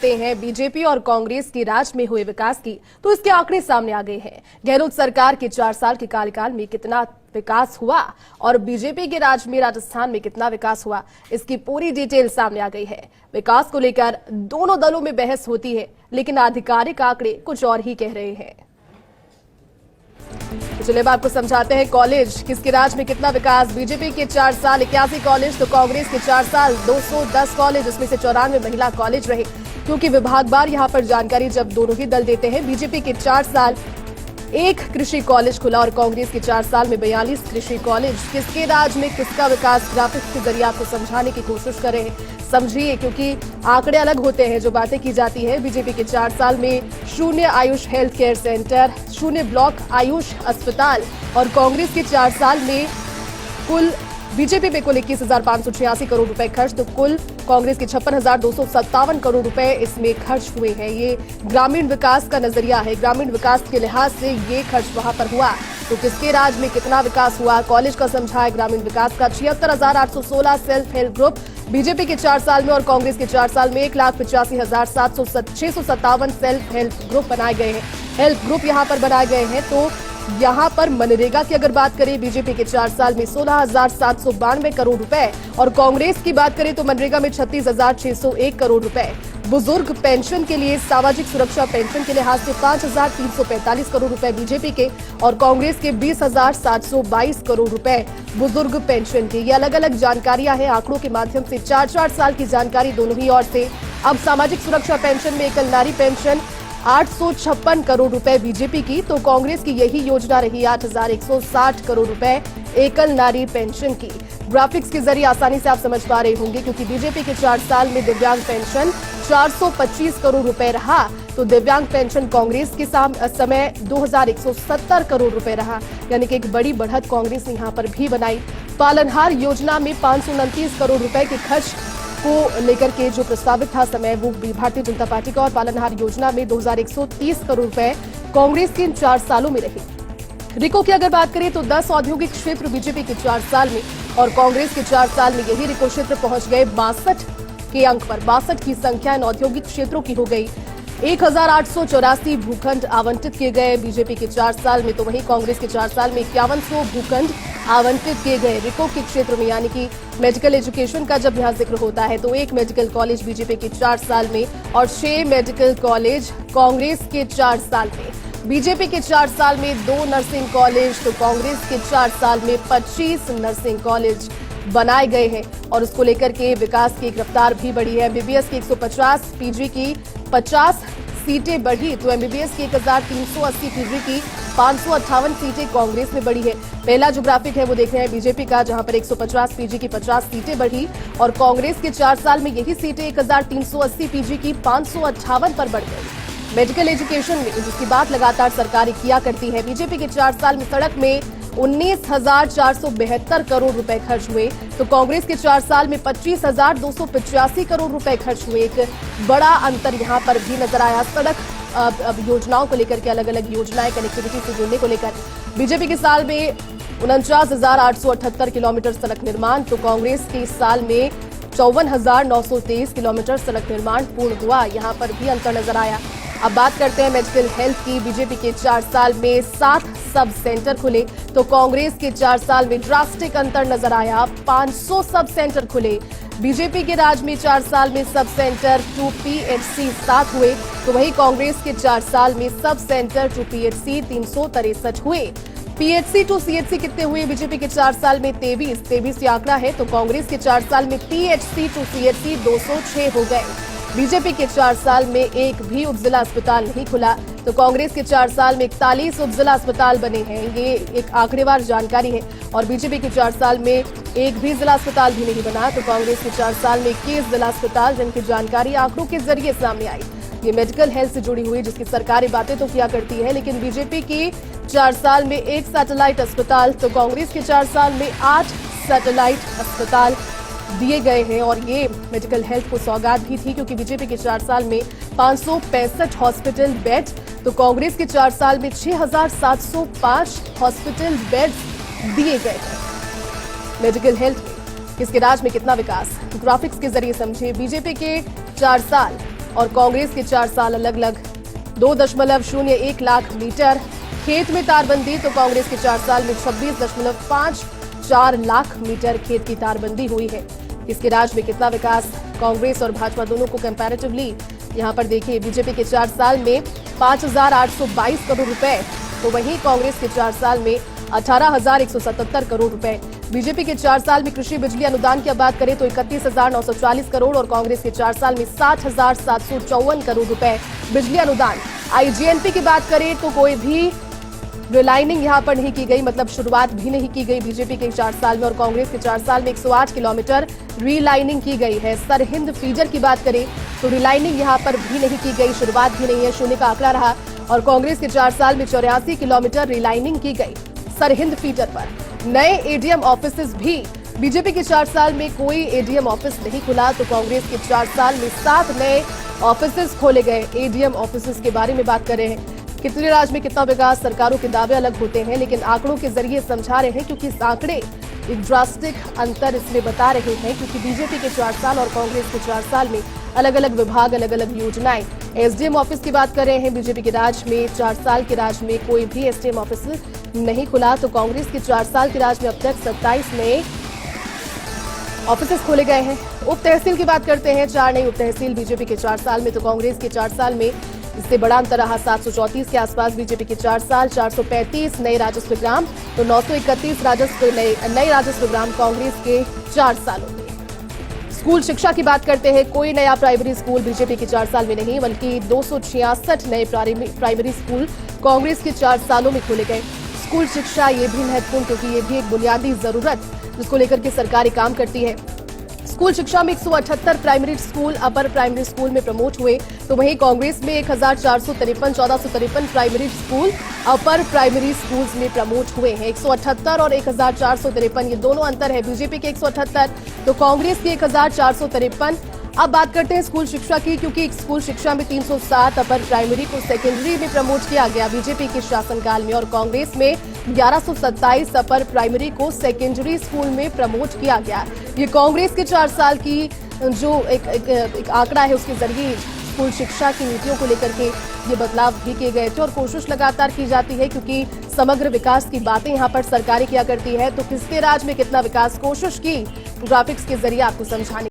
करते हैं बीजेपी और कांग्रेस के राज में हुए विकास की, तो इसके आंकड़े सामने आ गए हैं। गहलोत सरकार के 4 साल के कार्यकाल में कितना विकास हुआ और बीजेपी के राज में राजस्थान में कितना विकास हुआ, इसकी पूरी डिटेल सामने आ गई है। विकास को लेकर दोनों दलों में बहस होती है, लेकिन आधिकारिक आंकड़े कुछ और ही कह रहे हैं। चलिए अब आपको समझाते हैं कॉलेज किसके राज में कितना विकास। बीजेपी के 4 साल 81 कॉलेज, तो कांग्रेस के 4 साल 210 कॉलेज, इसमें से 94 महिला कॉलेज रहे। क्योंकि विभागवार यहां पर जानकारी जब दोनों ही दल देते हैं, बीजेपी के 4 साल 1 कृषि कॉलेज खुला और कांग्रेस के 4 साल में 42 कृषि कॉलेज। किसके राज में किसका विकास, ग्राफिक्स के जरिए आपको समझाने की कोशिश कर रहे हैं। समझिए, क्योंकि आंकड़े अलग होते हैं जो बातें की जाती है। बीजेपी के 4 साल में 0 Ayush health care centre, 0 block Ayush अस्पताल, और कांग्रेस के 4 साल में कुल बीजेपी पे कुल 21,586 करोड़ रुपए खर्च, तो कुल कांग्रेस के 56,257 करोड़ रुपए इसमें खर्च हुए हैं। ये ग्रामीण विकास का नजरिया है, ग्रामीण विकास के लिहाज से ये खर्च वहां पर हुआ। तो किसके राज में कितना विकास हुआ, कॉलेज का समझा है ग्रामीण विकास का। 76,816 सेल्फ हेल्प ग्रुप बीजेपी के 4 साल में और कांग्रेस के 4 साल में 1,85,657 सेल्फ हेल्प ग्रुप बनाए गए हैं। हेल्प ग्रुप यहां पर बनाए गए हैं। तो यहां पर मनरेगा की अगर बात करें, बीजेपी के 4 साल में 16,792 करोड़ रुपए और कांग्रेस की बात करें तो मनरेगा में 36,601 करोड़ रुपए। बुजुर्ग पेंशन के लिए, सामाजिक सुरक्षा पेंशन के लिहाज से 5,345 करोड़ रुपए बीजेपी के और कांग्रेस के 20,722 करोड़ रुपए बुजुर्ग पेंशन के। ये अलग अलग जानकारियां हैं आंकड़ों के माध्यम से, 4-4 साल की जानकारी दोनों ही ओर से। अब सामाजिक सुरक्षा पेंशन में एकल नारी पेंशन 856 करोड़ रुपए बीजेपी की, तो कांग्रेस की यही योजना रही 8,160 करोड़ रुपए एकल नारी पेंशन की। ग्राफिक्स के जरिए आसानी से आप समझ पा रहे होंगे, क्योंकि बीजेपी के 4 साल में दिव्यांग पेंशन 425 करोड़ रुपए रहा, तो दिव्यांग पेंशन कांग्रेस के समय 2,170 करोड़ रुपए रहा, यानी कि एक बड़ी बढ़त कांग्रेस ने यहां पर भी बनाई। पालनहार योजना में 529 करोड़ रुपए के खर्च को लेकर के जो प्रस्तावित था समय, वो भारतीय जनता पार्टी का, और पालनहार योजना में 2,130 करोड़ रुपए कांग्रेस के इन 4 सालों में रहे। रिको की अगर बात करें तो 10 औद्योगिक क्षेत्र बीजेपी के 4 साल में और कांग्रेस के 4 साल में यही रिको क्षेत्र पहुंच गए 62 के अंक पर। 62 की संख्या इन औद्योगिक क्षेत्रों की हो गई। 1,884 भूखंड आवंटित किए गए बीजेपी के 4 साल में, तो वहीं कांग्रेस के 4 साल में 5100 भूखंड आवंटित किए गए रिको के क्षेत्र में। यानी कि मेडिकल एजुकेशन का जब यहां जिक्र होता है तो 1 मेडिकल कॉलेज बीजेपी के 4 साल में और 6 मेडिकल कॉलेज कांग्रेस के 4 साल में। बीजेपी के 4 साल में 2 नर्सिंग कॉलेज, तो कांग्रेस के 4 साल में 25 नर्सिंग कॉलेज बनाए गए हैं और उसको लेकर के विकास की रफ्तार भी बढ़ी है। एमबीबीएस की 150, पीजी की 50 सीटें बढ़ी, तो एमबीबीएस की 1,380, पीजी की 558 सीटें कांग्रेस में बढ़ी है। पहला जो ग्राफिक है वो देख रहे हैं बीजेपी का, जहां पर 150, पीजी की 50 सीटें बढ़ी और कांग्रेस के 4 साल में यही सीटें 1,380, पीजी की 558 पर बढ़ गई। मेडिकल एजुकेशन में जिसकी बात लगातार सरकार किया करती है, बीजेपी के 4 साल में सड़क में 19,472 करोड़ रुपए खर्च हुए, तो कांग्रेस के 4 साल में 25,285 करोड़ रुपए खर्च हुए। एक बड़ा अंतर यहां पर भी नजर आया। सड़क अब योजनाओं को लेकर के, अलग अलग योजनाएं कनेक्टिविटी से जुड़ने को लेकर बीजेपी के साल में 49,878 किलोमीटर सड़क निर्माण, तो कांग्रेस के साल में 54,923 किलोमीटर सड़क निर्माण पूर्ण हुआ। यहां पर भी अंतर नजर आया। अब बात करते हैं मेडिकल हेल्थ की। बीजेपी के 4 साल में 7 सब सेंटर खुले, तो कांग्रेस के 4 साल में ड्रास्टिक अंतर नजर आया, 500 सब सेंटर खुले। बीजेपी के राज में 4 साल में सब सेंटर टू पीएचसी 7 हुए, तो वहीं कांग्रेस के 4 साल में सब सेंटर टू पीएचसी 363 हुए। पीएचसी टू सीएचसी कितने हुए? बीजेपी के 4 साल में 23 ये आंकड़ा है, तो कांग्रेस के 4 साल में पीएचसी टू सीएचसी 206 हो गए। बीजेपी के 4 साल में एक भी उपजिला अस्पताल नहीं खुला, तो कांग्रेस के 4 साल में 41 उपजिला अस्पताल बने हैं। ये एक आंकड़ेवार जानकारी है और बीजेपी के 4 साल में एक भी जिला अस्पताल भी नहीं बना, तो कांग्रेस के 4 साल में 21 जिला अस्पताल, जिनकी जानकारी आंकड़ों के जरिए सामने आई। ये मेडिकल हेल्थ से जुड़ी हुई, जिसकी सरकारी बातें तो किया करती है, लेकिन बीजेपी की 4 साल में 1 सैटेलाइट अस्पताल, तो कांग्रेस के 4 साल में 8 सैटेलाइट अस्पताल दिए गए हैं और ये मेडिकल हेल्थ को सौगात भी थी, क्योंकि बीजेपी के 4 साल में 565 हॉस्पिटल बेड, तो कांग्रेस के 4 साल में 6,705 हॉस्पिटल बेड दिए गए हैं। मेडिकल हेल्थ में किसके राज में कितना विकास, ग्राफिक्स के जरिए समझे। बीजेपी के 4 साल और कांग्रेस के 4 साल अलग अलग 2.01 लाख मीटर खेत में तारबंदी, तो कांग्रेस के 4 साल में 26.54 लाख मीटर खेत की तारबंदी हुई है। इसके राज में कितना विकास, कांग्रेस और भाजपा दोनों को कंपैरेटिवली यहां पर देखिए, बीजेपी के 4 साल में 5,822 करोड़ रुपए, तो वहीं कांग्रेस के 4 साल में 18,177 करोड़ रुपए। बीजेपी के 4 साल में कृषि बिजली अनुदान की बात करें तो 31,940 करोड़ और कांग्रेस के 4 साल में 60,754 करोड़ रुपए बिजली अनुदान। आईजीएनपी की बात करें तो कोई भी रिलाइनिंग यहां पर नहीं की गई, मतलब शुरुआत भी नहीं की गई बीजेपी के 4 साल में, और कांग्रेस के 4 साल में 108 किलोमीटर रीलाइनिंग की गई है। सरहिंद फीडर की बात करें तो रिलाइनिंग यहां पर भी नहीं की गई, शुरुआत भी नहीं है, शून्य का आंकड़ा रहा, और कांग्रेस के 4 साल में 84 किलोमीटर रिलाइनिंग की गई सरहिंद फीडर पर। नए एडीएम ऑफिस भी, बीजेपी के 4 साल में कोई एडीएम ऑफिस नहीं खुला, तो कांग्रेस के 4 साल में 7 नए ऑफिस खोले गए। एडीएम ऑफिस के बारे में बात कर रहे हैं, कितने राज्य में कितना विकास, सरकारों के दावे अलग होते हैं, लेकिन आंकड़ों के जरिए समझा रहे हैं, क्योंकि इस आंकड़े एक ड्रास्टिक अंतर इसमें बता रहे हैं, क्योंकि बीजेपी के 4 साल और कांग्रेस के 4 साल में अलग अलग विभाग, अलग अलग योजनाएं। एसडीएम ऑफिस की बात कर रहे हैं, बीजेपी के राज में 4 साल के राज में कोई भी एसडीएम ऑफिस नहीं खुला, तो कांग्रेस के 4 साल के राज में अब तक 27 नए ऑफिस खोले गए हैं। उप तहसील की बात करते हैं, 4 नई उप तहसील बीजेपी के 4 साल में, तो कांग्रेस के 4 साल में इससे बड़ा अंतर रहा, 734 के आसपास। बीजेपी के 4 साल 435 नए राजस्व ग्राम, तो 931 नए राजस्व ग्राम कांग्रेस के 4 सालों में। स्कूल शिक्षा की बात करते हैं, कोई नया प्राइमरी स्कूल बीजेपी के 4 साल में नहीं, बल्कि 266 नए प्राइमरी स्कूल कांग्रेस के 4 सालों में खोले गए। स्कूल शिक्षा ये भी महत्वपूर्ण, क्योंकि ये भी एक बुनियादी जरूरत जिसको लेकर के सरकारें काम करती है। स्कूल शिक्षा में 178 primary school upper primary school में प्रमोट हुए, तो वहीं कांग्रेस में 1453 primary school upper primary schools में प्रमोट हुए हैं। 178 और 1453 ये दोनों अंतर है, बीजेपी के 178 तो कांग्रेस के 1453। अब बात करते हैं स्कूल शिक्षा की, क्योंकि स्कूल शिक्षा में 307 अपर प्राइमरी को सेकेंडरी में प्रमोट किया गया बीजेपी के शासनकाल में, और कांग्रेस में 1127 अपर प्राइमरी को सेकेंडरी स्कूल में प्रमोट किया गया। ये कांग्रेस के 4 साल की जो एक आंकड़ा है, उसके जरिए स्कूल शिक्षा की नीतियों को लेकर के ये बदलाव भी किए गए थे, और कोशिश लगातार की जाती है, क्योंकि समग्र विकास की बातें यहाँ पर सरकारें किया करती है, तो किसके राज में कितना विकास, कोशिश की ग्राफिक्स के जरिए आपको समझाने